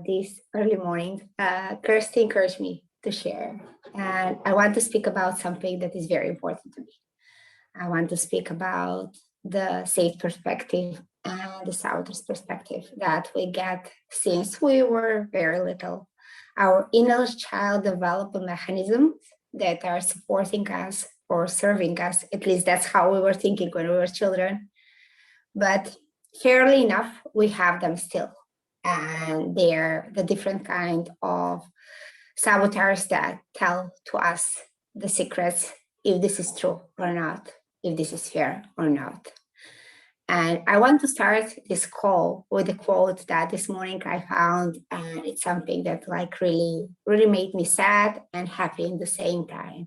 this early morning, Kirsty encouraged me to share. And I want to speak about something that is very important to me. I want to speak about the safe perspective and the saboteurs perspective that we get since we were very little. Our inner child developed mechanisms that are supporting us or serving us. At least that's how we were thinking when we were children. But fairly enough, we have them still. And they're the different kind of saboteurs that tell to us the secrets, if this is true or not, if this is fair or not. And I want to start this call with a quote that this morning I found, and it's something that like really made me sad and happy in the same time.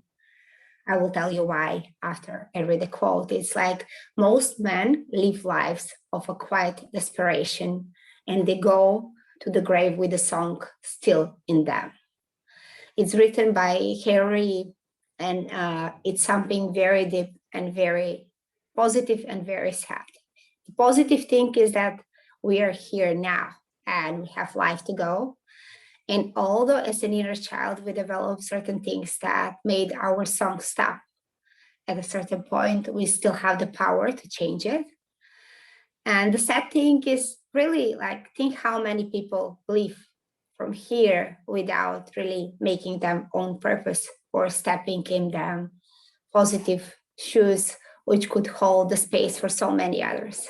I will tell you why after I read the quote. It's like most men live lives of a quiet desperation, and they go to the grave with a song still in them. It's written by Harry, and it's something very deep and very positive and very sad. The positive thing is that we are here now and we have life to go. And although as an inner child, we developed certain things that made our song stop. At a certain point, we still have the power to change it. And the sad thing is really like, think how many people live from here without really making them own purpose or stepping in them positive shoes, which could hold the space for so many others.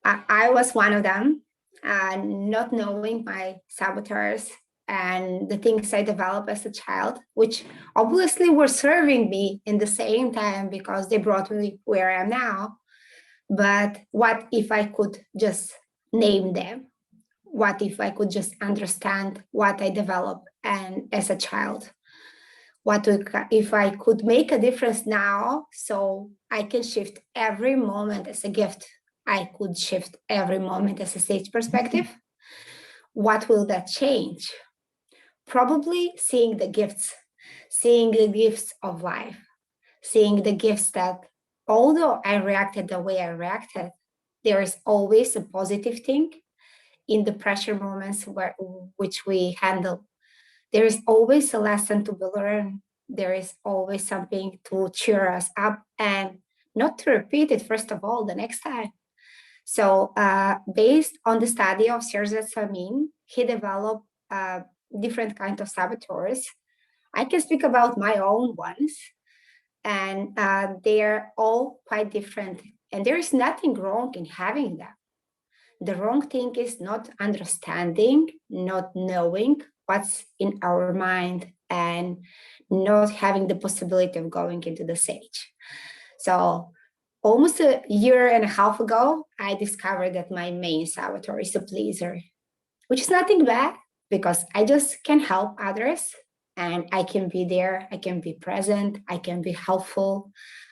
I was one of them, not knowing my saboteurs and the things I developed as a child, which obviously were serving me in the same time because they brought me where I am now. But what if I could just name them? What if I could just understand what I developed and as a child? What if I could make a difference now so I can shift every moment as a gift? I could shift every moment as a stage perspective. What will that change? Probably seeing the gifts of life, seeing the gifts that although I reacted the way I reacted, there is always a positive thing in the pressure moments which we handle. There is always a lesson to be learned. There is always something to cheer us up and not to repeat it, first of all, the next time. So based on the study of Shirzad Chamine, he developed different kinds of saboteurs. I can speak about my own ones, and they're all quite different. And there is nothing wrong in having them. The wrong thing is not understanding, not knowing what's in our mind, and not having the possibility of going into the sage. So almost a year and a half ago, I discovered that my main saboteur is a pleaser, which is nothing bad because I just can help others and I can be there, I can be present, I can be helpful,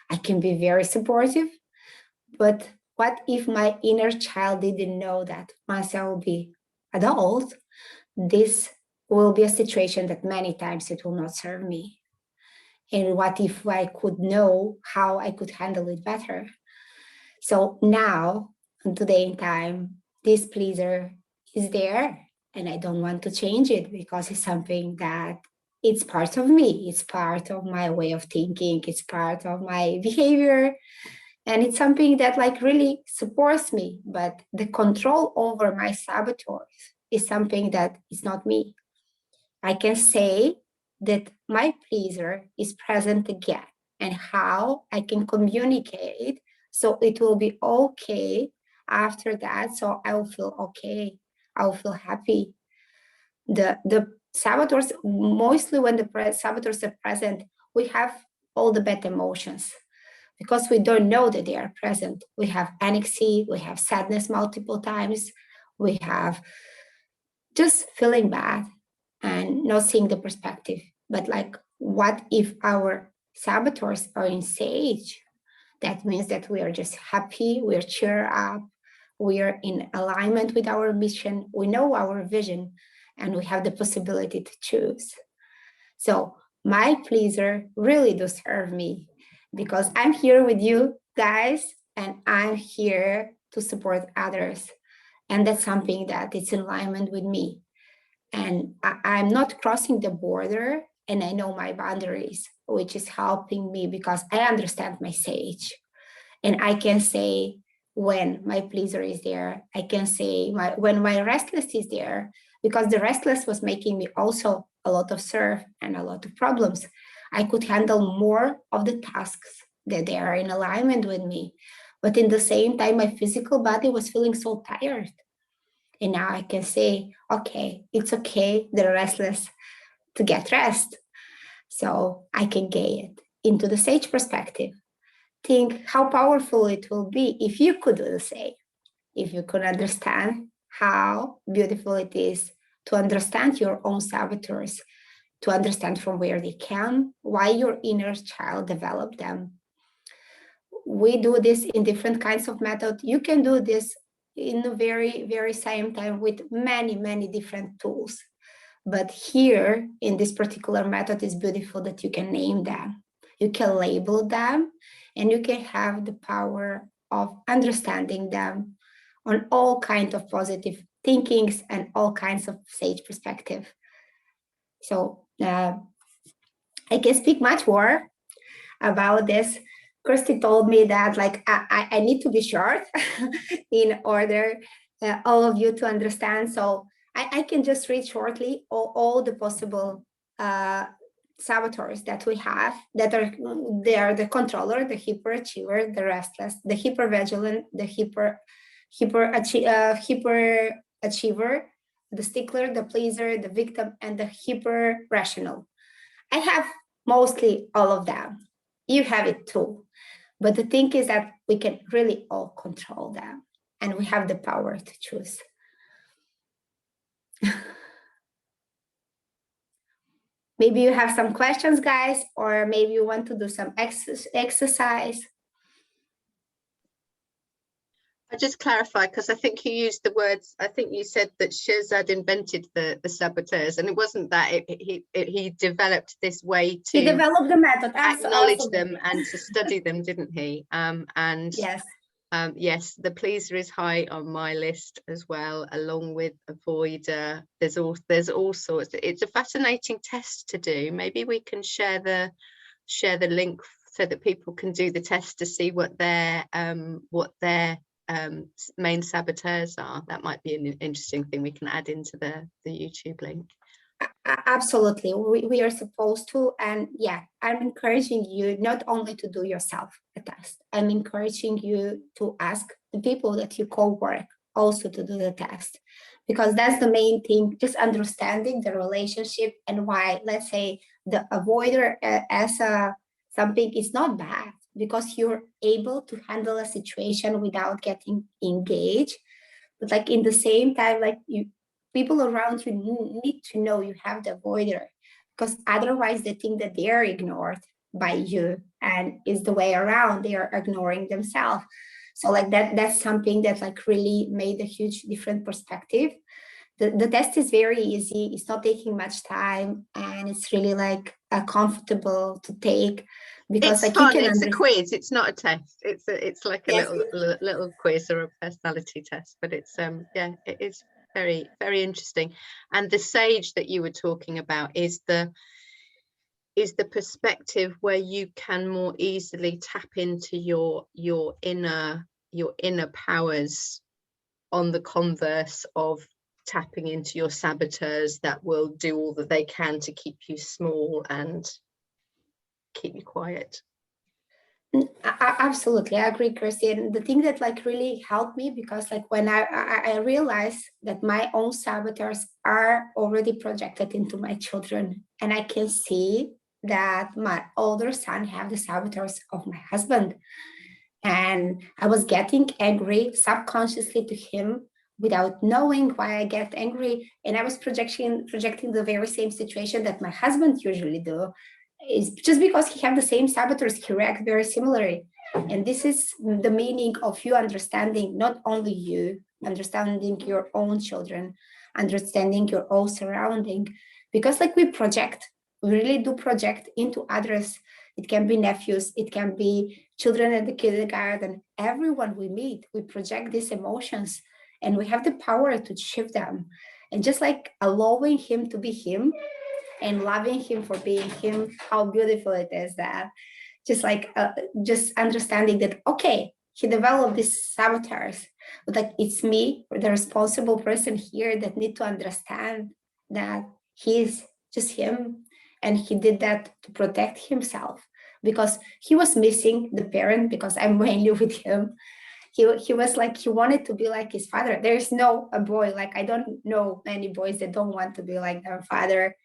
I can be very supportive. But what if my inner child didn't know that once I will be adult, this will be a situation that many times it will not serve me? And what if I could know how I could handle it better? So now, today in time, this pleaser is there and I don't want to change it because it's something that it's part of me. It's part of my way of thinking. It's part of my behavior. And it's something that like really supports me. But the control over my saboteurs is something that is not me. I can say that my pleaser is present again and how I can communicate so it will be okay after that. So I will feel okay. I will feel happy. The saboteurs, mostly when the saboteurs are present, we have all the bad emotions because we don't know that they are present. We have anxiety, we have sadness multiple times, we have just feeling bad and not seeing the perspective. But like, what if our saboteurs are in sage? That means that we are just happy, we're cheer up, we are in alignment with our mission, we know our vision, and we have the possibility to choose. So my pleaser really does serve me because I'm here with you guys and I'm here to support others. And that's something that is in alignment with me. And I'm not crossing the border, and I know my boundaries, which is helping me because I understand my sage. And I can say when my pleaser is there, I can say when my restless is there, because the restless was making me also a lot of serve and a lot of problems. I could handle more of the tasks that they are in alignment with me. But in the same time, my physical body was feeling so tired. And now I can say, okay, it's okay, the restless to get rest. So I can get it into the sage perspective. Think how powerful it will be if you could do the same, if you could understand how beautiful it is to understand your own saboteurs, to understand from where they came, why your inner child developed them. We do this in different kinds of methods. You can do this in the very, very same time with many, many different tools. But here in this particular method, it's beautiful that you can name them. You can label them, and you can have the power of understanding them on all kinds of positive thinkings and all kinds of sage perspective. So I can speak much more about this. Kirsty told me that like I need to be short in order all of you to understand. So I can just read shortly all the possible saboteurs that we have that are they are the controller, the hyperachiever, the restless, the hypervigilant, the hyperachiever, the stickler, the pleaser, the victim, and the hyper rational. I have mostly all of them. You have it too. But the thing is that we can really all control them, and we have the power to choose. Maybe you have some questions, guys, or maybe you want to do some exercise. I just clarify, because I think you used the words, I think you said that Shirzad invented the saboteurs, and it wasn't that. He developed this way to He developed the method, acknowledge them and to study them, didn't he? And yes. Yes, the pleaser is high on my list as well, along with avoider. There's all sorts. It's a fascinating test to do. Maybe we can share the link so that people can do the test to see what their main saboteurs are. That might be an interesting thing we can add into the YouTube link. Absolutely, we are supposed to. And yeah, I'm encouraging you not only to do yourself a test, I'm encouraging you to ask the people that you co-work also to do the test, because that's the main thing, just understanding the relationship and why, let's say, the avoider as something is not bad, because you're able to handle a situation without getting engaged. But like in the same time, like people around you need to know you have the avoider, because otherwise they think that they are ignored by you, and is the way around, they are ignoring themselves. So like that's something that like really made a huge different perspective. The test is very easy, it's not taking much time, and it's really like comfortable to take, because it's like fun. you can it's a quiz, it's not a test. It's like a little quiz or a personality test, but it's yeah, it is very, very interesting. And the sage that you were talking about is the perspective where you can more easily tap into your inner powers, on the converse of tapping into your saboteurs that will do all that they can to keep you small and keep you quiet. Absolutely, I agree, Kirsty. And the thing that like really helped me, because like when I realized that my own saboteurs are already projected into my children, and I can see that my older son have the saboteurs of my husband, and I was getting angry subconsciously to him without knowing why I get angry, and I was projecting the very same situation that my husband usually do. Is just because he have the same saboteurs, he react very similarly. And this is the meaning of you understanding not only you, understanding your own children, understanding your own surrounding, because like we really do project into others. It can be nephews, it can be children at the kindergarten, everyone we meet, we project these emotions, and we have the power to shift them. and just like allowing him to be him and loving him for being him, how beautiful it is that just like just understanding that, okay, he developed these saboteurs, but like it's me, the responsible person here, that need to understand that he's just him, and he did that to protect himself because he was missing the parent, because I'm mainly with him. He was like, he wanted to be like his father. There's no a boy, like I don't know many boys that don't want to be like their father,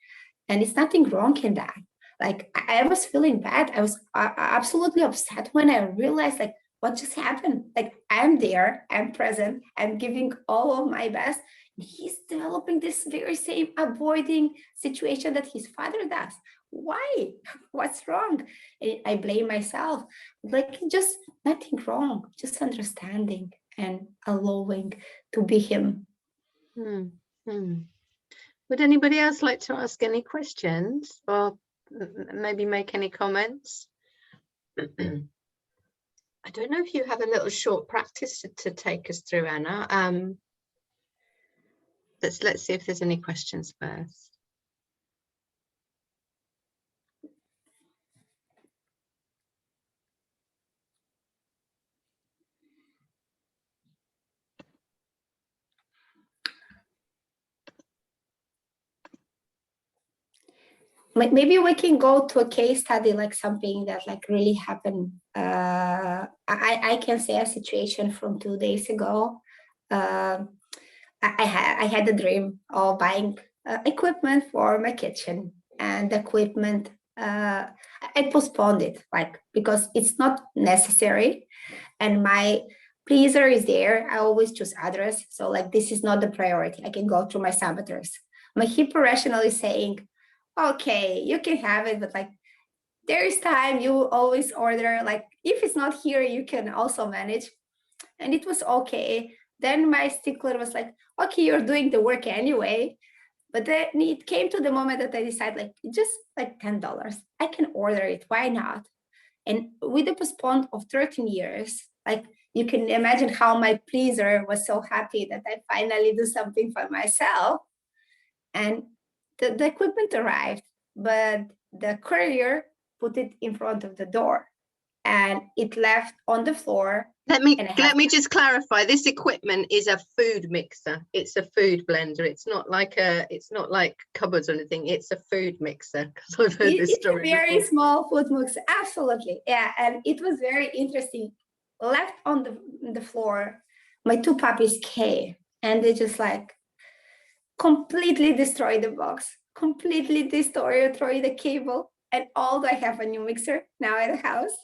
and it's nothing wrong in that. Like I was feeling bad. I was absolutely upset when I realized like what just happened. Like I'm there, I'm present, I'm giving all of my best. He's developing this very same avoiding situation that his father does. Why? What's wrong? And I blame myself. Like just nothing wrong, just understanding and allowing to be him. Hmm. Would anybody else like to ask any questions or maybe make any comments? I don't know if you have a little short practice to take us through, Anna. Let's see if there's any questions first. Maybe we can go to a case study, like something that like really happened. I can say a situation from 2 days ago. I had a dream of buying equipment for my kitchen, and the equipment I postponed it, like because it's not necessary, and my pleaser is there. I always choose others, so like this is not the priority. I can go through my saboteurs. My hyper rational is saying, okay, you can have it, but like there is time, you always order, like if it's not here you can also manage. And it was okay. Then my stickler was like, okay, you're doing the work anyway. But then it came to the moment that I decided, like, just like $10, I can order it, why not? And with the postpone of 13 years, like you can imagine how my pleaser was so happy that I finally do something for myself. And the equipment arrived, but the courier put it in front of the door and it left on the floor. Let me just clarify. This equipment is a food mixer. It's a food blender. It's not like cupboards or anything. It's a food mixer, because I've heard this story It's a very before. small food mixer, absolutely, yeah. And it was very interesting. Left on the floor, my two puppies came and they just like completely destroy the box, completely destroy the cable. And although I have a new mixer now at the house,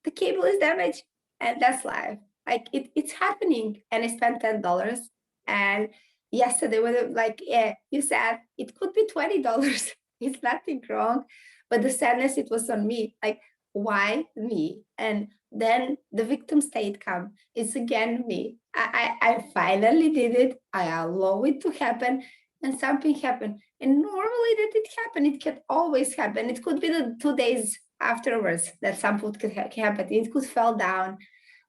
the cable is damaged. And that's life. Like it's happening. And I spent $10. And yesterday was like, yeah, you said it could be $20. It's nothing wrong. But the sadness, it was on me. Like, why me? And then the victim state come. It's again me. I finally did it. I allow it to happen. And something happened. And normally that it happened. It can always happen. It could be the 2 days afterwards that something could happen. It could fall down.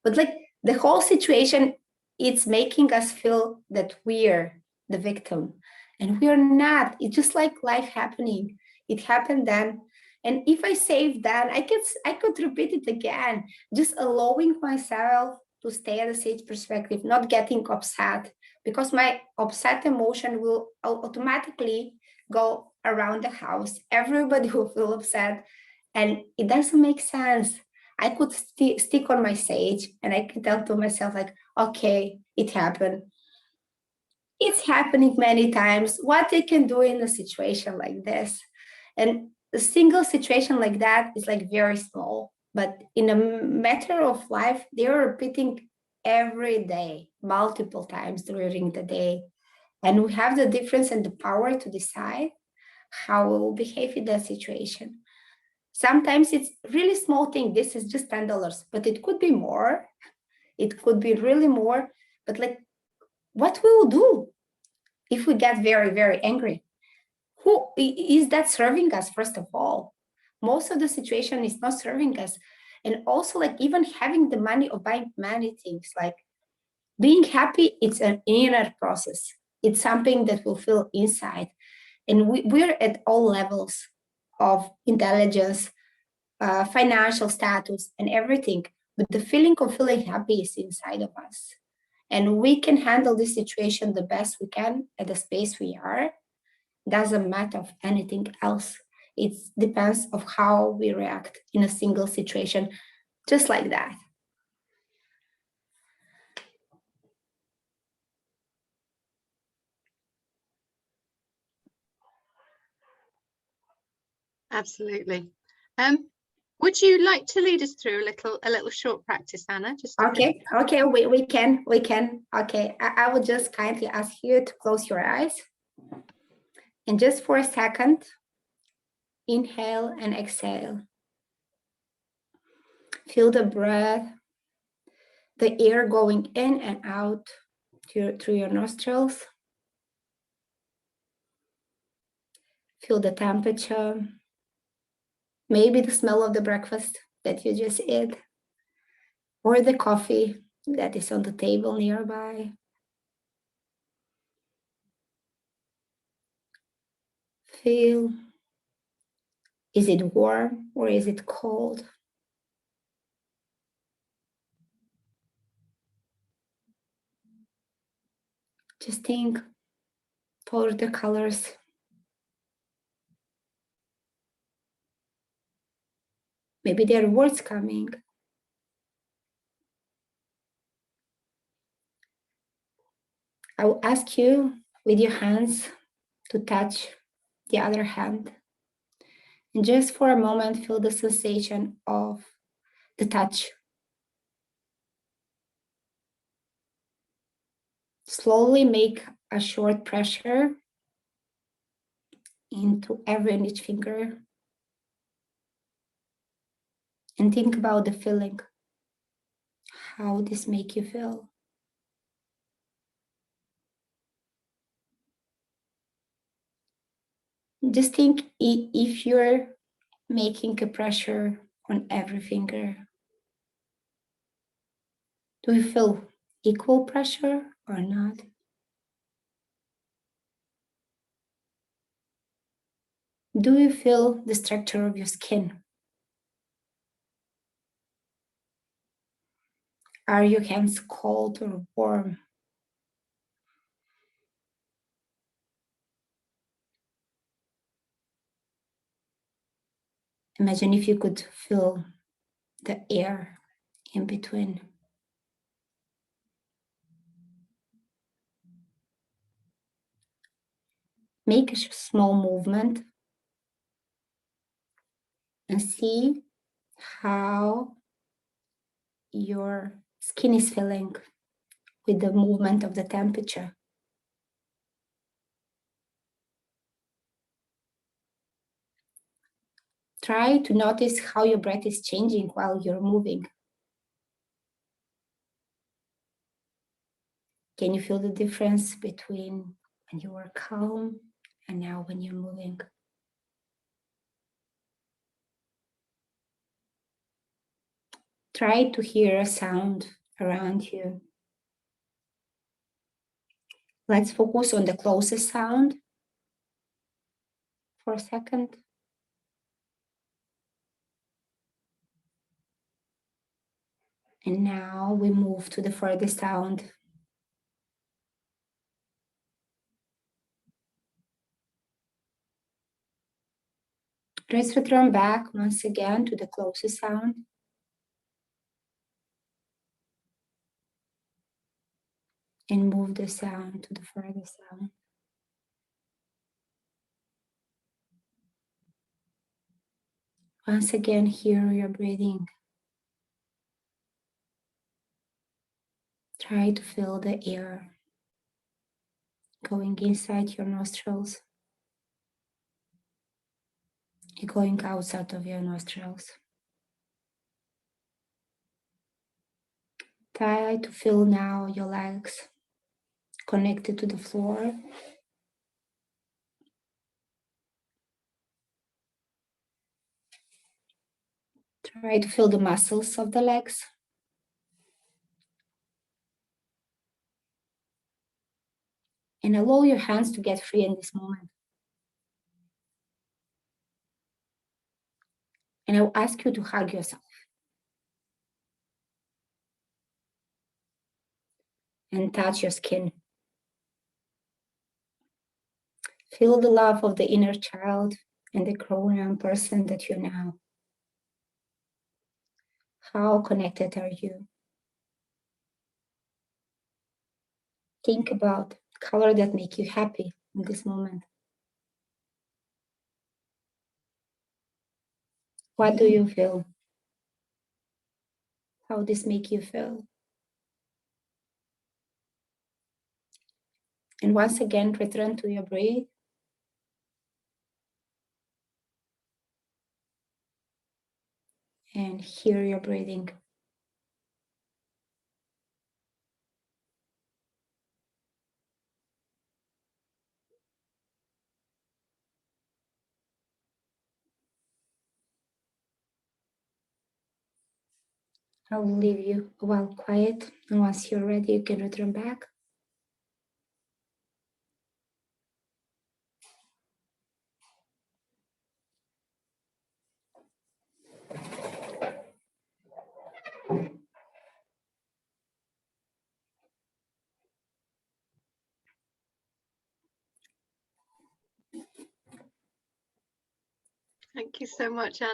But like the whole situation, it's making us feel that we're the victim. And we're not. It's just like life happening. It happened then. And if I save that, I could repeat it again, just allowing myself to stay at a safe perspective, not getting upset, because my upset emotion will automatically go around the house. Everybody will feel upset, and it doesn't make sense. I could stick on my sage and I could tell to myself, like, okay, it happened. It's happening many times. What they can do in a situation like this. And a single situation like that is like very small, but in a matter of life, they're repeating every day, multiple times during the day. And we have the difference and the power to decide how we will behave in that situation. Sometimes it's really small thing. This is just $10, but it could be more. It could be really more. But like, what we will do if we get very, very angry? Who is that serving us? First of all, most of the situation is not serving us. And also, like, even having the money of buying many things, like being happy, it's an inner process. It's something that will feel inside. And we're at all levels of intelligence, financial status, and everything. But the feeling of feeling happy is inside of us. And we can handle this situation the best we can at the space we are. Doesn't matter of anything else. It depends of how we react in a single situation, just like that. Absolutely. Would you like to lead us through a little short practice, Anna? Just okay, we can. Okay, I would just kindly ask you to close your eyes. And just for a second, inhale and exhale. Feel the breath, the air going in and out through your nostrils. Feel the temperature, maybe the smell of the breakfast that you just ate, or the coffee that is on the table nearby. Feel, is it warm or is it cold? Just think for the colors. Maybe there are words coming. I will ask you with your hands to touch the other hand. And just for a moment, feel the sensation of the touch. Slowly make a short pressure into every and each finger. And think about the feeling. How this make you feel. Just think if you're making a pressure on every finger. Do you feel equal pressure or not? Do you feel the structure of your skin? Are your hands cold or warm? Imagine if you could feel the air in between. Make a small movement and see how your skin is feeling with the movement of the temperature. Try to notice how your breath is changing while you're moving. Can you feel the difference between when you were calm and now when you're moving? Try to hear a sound around you. Let's focus on the closest sound for a second. And now we move to the furthest sound. Let's return back once again to the closest sound. And move the sound to the furthest sound. Once again, hear your breathing. Try to feel the air going inside your nostrils and going outside of your nostrils. Try to feel now your legs connected to the floor. Try to feel the muscles of the legs. and allow your hands to get free in this moment. And I'll ask you to hug yourself. And touch your skin. Feel the love of the inner child and the grown-up person that you're now. How connected are you? Think about color that make you happy in this moment. What do you feel? How this make you feel? And once again, return to your breath. And hear your breathing. I will leave you a while quiet, and once you're ready, you can return back. Thank you so much, Anna.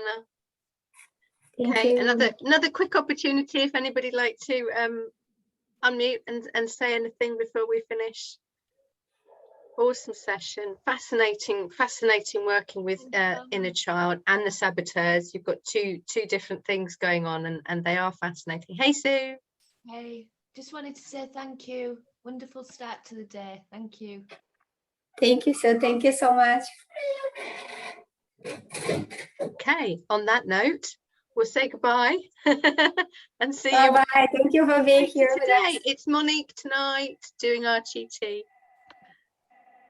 Thank Okay, you. another quick opportunity if anybody'd like to unmute and say anything before we finish. Awesome session, fascinating working with inner child and the saboteurs. You've got two different things going on, and they are fascinating. Hey, Sue. Hey, just wanted to say thank you. Wonderful start to the day. Thank you. Thank you, so thank you so much. Okay, on that note, we'll say goodbye and see you. Bye-bye. Thank you for being here with us. Today, it's Monique tonight doing our GT.